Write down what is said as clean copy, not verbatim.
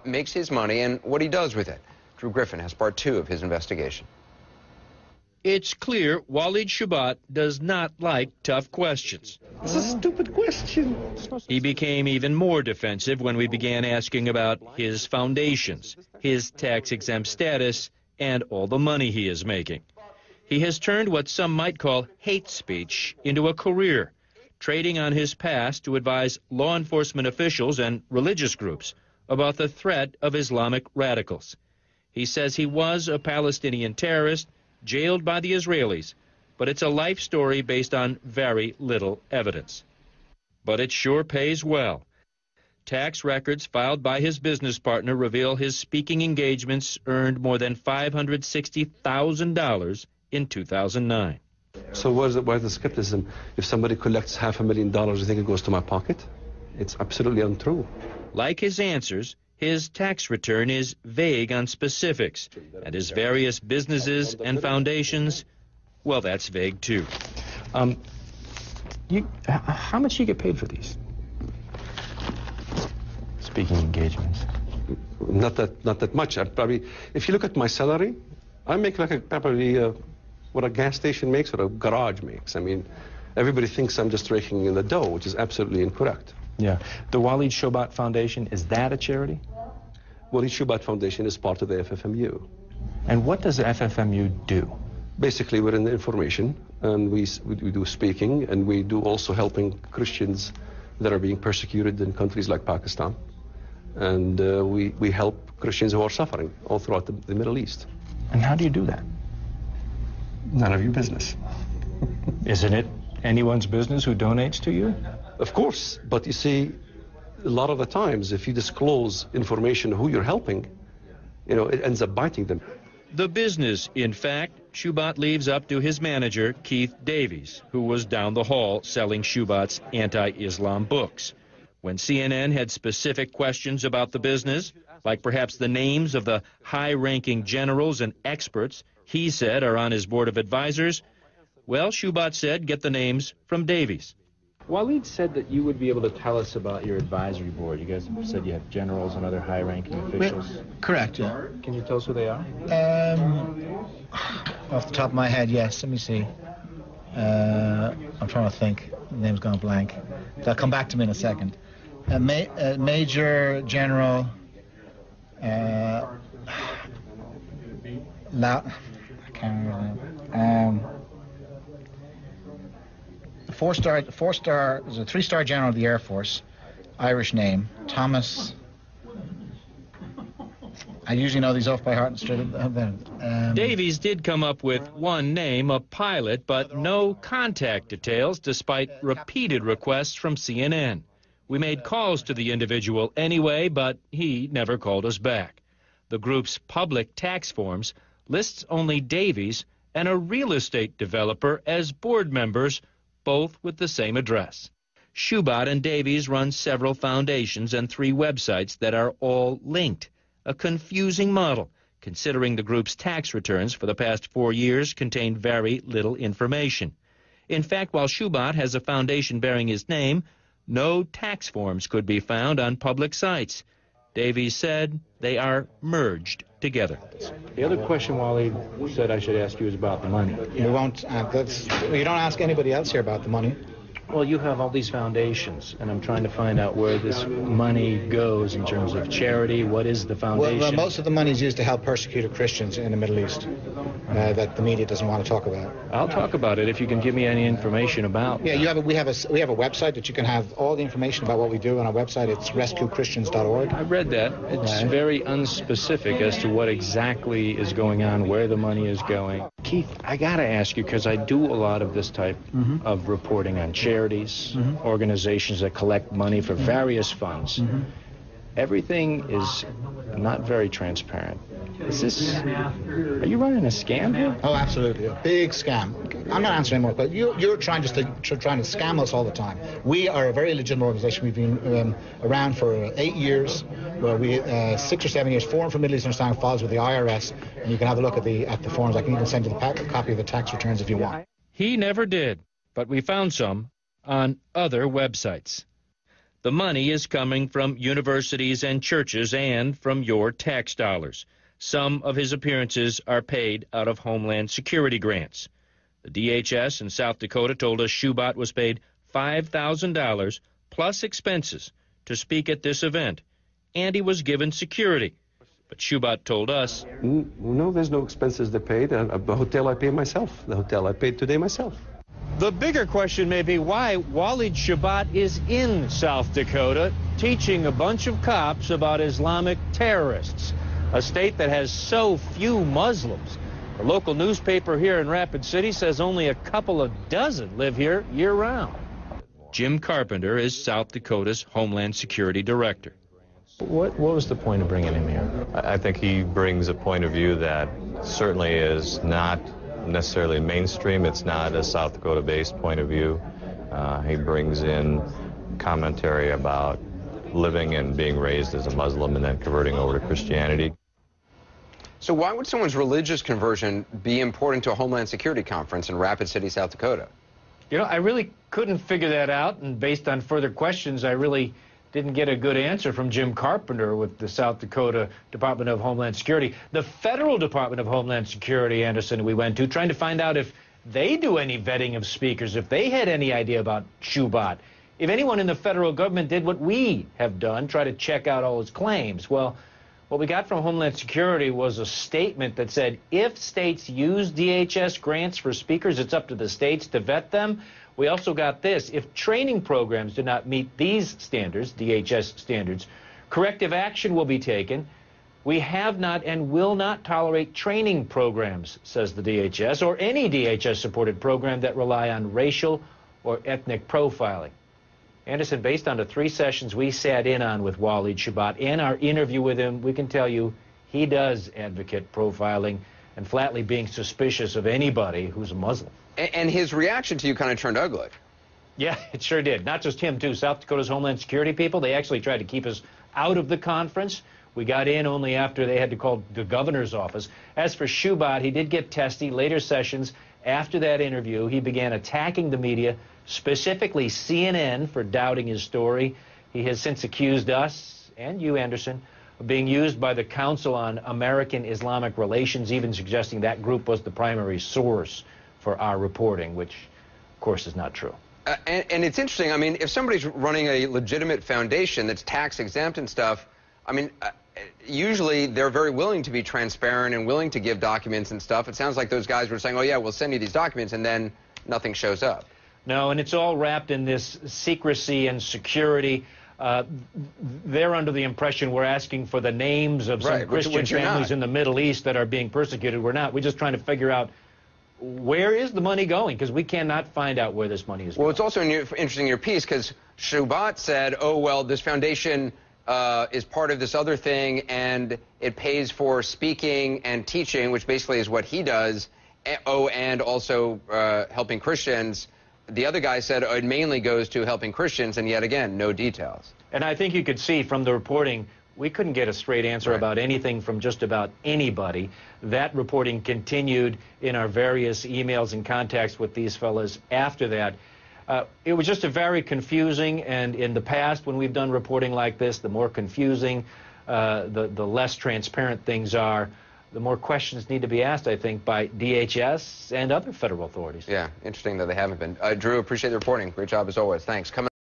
Makes his money and what he does with it. Drew Griffin has part 2 of his investigation. It's clear Waleed Shoebat does not like tough questions. It's a stupid question. He became even more defensive when we began asking about his foundations, his tax-exempt status, and all the money he is making. He has turned what some might call hate speech into a career, trading on his past to advise law enforcement officials and religious groups about the threat of Islamic radicals. He says he was a Palestinian terrorist jailed by the Israelis, but it's a life story based on very little evidence. But it sure pays well. Tax records filed by his business partner reveal his speaking engagements earned more than $560,000 in 2009. So where's the skepticism? If somebody collects $500,000, you think it goes to my pocket? It's absolutely untrue. Like his answers, his tax return is vague on specifics, and his various businesses and foundations, well, that's vague too. How much do you get paid for these speaking engagements? Not that much. Probably, if you look at my salary, I make like probably what a gas station makes or a garage makes. I mean, everybody thinks I'm just raking in the dough, which is absolutely incorrect. Yeah. The Waleed Shoebat Foundation, is that a charity? Waleed Shoebat Foundation is part of the FFMU. And what does the FFMU do? Basically, we're in the information, and we do speaking, and we do also helping Christians that are being persecuted in countries like Pakistan. And we help Christians who are suffering all throughout the Middle East. And how do you do that? None of your business. Isn't it anyone's business who donates to you? Of course, but you see, a lot of the times, if you disclose information who you're helping, you know, it ends up biting them. The business, in fact, Shoebat leaves up to his manager, Keith Davies, who was down the hall selling Shoebat's anti-Islam books. When CNN had specific questions about the business, like perhaps the names of the high-ranking generals and experts he said are on his board of advisors, well, Shoebat said get the names from Davies. Waleed said that you would be able to tell us about your advisory board. You guys said you have generals and other high-ranking officials. Correct, yeah. Can you tell us who they are? Off the top of my head, yes. Let me see. I'm trying to think. The name's gone blank. They'll come back to me in a second. Major General I can't remember. Four-star, there's a 3-star general of the Air Force, Irish name, Thomas. I usually know these off by heart and straight up. Davies did come up with one name, a pilot, but no contact details despite repeated requests from CNN. We made calls to the individual anyway, but he never called us back. The group's public tax forms lists only Davies and a real estate developer as board members, both with the same address. Shoebat and Davies run several foundations and 3 websites that are all linked, a confusing model, considering the group's tax returns for the past 4 years contain very little information. In fact, while Shoebat has a foundation bearing his name, no tax forms could be found on public sites. Davies said they are merged together. The other question Waleed said I should ask you is about the money. We won't. You don't ask anybody else here about the money. Well, you have all these foundations, and I'm trying to find out where this money goes in terms of charity. What is the foundation? Well, most of the money is used to help persecuted Christians in the Middle East that the media doesn't want to talk about. I'll talk about it if you can give me any information about. Yeah, we have a website that you can have all the information about what we do on our website. It's rescuechristians.org. I read that. It's very unspecific as to what exactly is going on, where the money is going. Keith, I got to ask you, because I do a lot of this type of reporting on charities, organizations that collect money for various funds. Everything is not very transparent. Are you running a scam here? Oh, absolutely. A big scam. I'm not answering more, but you're trying to scam us all the time. We are a very legitimate organization. We've been around for 8 years. Well, 6 or 7 years, Forum for Middle Eastern Islamic files with the IRS, and you can have a look at the forms. I can even send you a copy of the tax returns if you want. He never did, but we found some on other websites. The money is coming from universities and churches and from your tax dollars. Some of his appearances are paid out of Homeland Security grants. The DHS in South Dakota told us Schubot was paid $5,000 plus expenses to speak at this event, and he was given security. But Schubot told us, no, there's no expenses they paid. The hotel I pay myself. The hotel I paid today myself. The bigger question may be why Walid Schubot is in South Dakota teaching a bunch of cops about Islamic terrorists, a state that has so few Muslims. The local newspaper here in Rapid City says only a couple of dozen live here year-round. Jim Carpenter is South Dakota's Homeland Security Director. What was the point of bringing him here? I think he brings a point of view that certainly is not necessarily mainstream. It's not a South Dakota-based point of view. He brings in commentary about living and being raised as a Muslim and then converting over to Christianity. So why would someone's religious conversion be important to a Homeland Security conference in Rapid City, South Dakota? You know, I really couldn't figure that out, and based on further questions, I really didn't get a good answer from Jim Carpenter with the South Dakota Department of Homeland Security. The Federal Department of Homeland Security, Anderson, we went to, trying to find out if they do any vetting of speakers, if they had any idea about Schubot, if anyone in the federal government did what we have done, try to check out all his claims. Well, what we got from Homeland Security was a statement that said if states use DHS grants for speakers, it's up to the states to vet them. We also got this: if training programs do not meet these standards, DHS standards, corrective action will be taken. We have not and will not tolerate training programs, says the DHS, or any DHS-supported program that rely on racial or ethnic profiling. Anderson, based on the 3 sessions we sat in on with Walid Schubot and our interview with him, we can tell you he does advocate profiling and flatly being suspicious of anybody who's a Muslim. And his reaction to you kind of turned ugly. Yeah, it sure did. Not just him, too. South Dakota's Homeland Security people, they actually tried to keep us out of the conference. We got in only after they had to call the governor's office. As for Schubot, he did get testy. Later sessions, after that interview, he began attacking the media, specifically CNN, for doubting his story. He has since accused us, and you, Anderson, of being used by the Council on American Islamic Relations, even suggesting that group was the primary source for our reporting, which, of course, is not true. And it's interesting. I mean, if somebody's running a legitimate foundation that's tax-exempt and stuff, I mean, usually they're very willing to be transparent and willing to give documents and stuff. It sounds like those guys were saying, oh, yeah, we'll send you these documents, and then nothing shows up. No, and it's all wrapped in this secrecy and security. They're under the impression we're asking for the names of some Christian families in the Middle East that are being persecuted. We're not. We're just trying to figure out where is the money going, because we cannot find out where this money is going. Well, it's also interesting in your piece, because Schubot said, oh, well, this foundation is part of this other thing, and it pays for speaking and teaching, which basically is what he does, and also helping Christians. The other guy said it mainly goes to helping Christians, and yet again, no details. And I think you could see from the reporting, we couldn't get a straight answer about anything from just about anybody. That reporting continued in our various emails and contacts with these fellas after that. It was just a very confusing, and in the past when we've done reporting like this, the more confusing, the less transparent things are, the more questions need to be asked, I think, by DHS and other federal authorities. Yeah, interesting that they haven't been. Drew, appreciate the reporting. Great job as always. Thanks.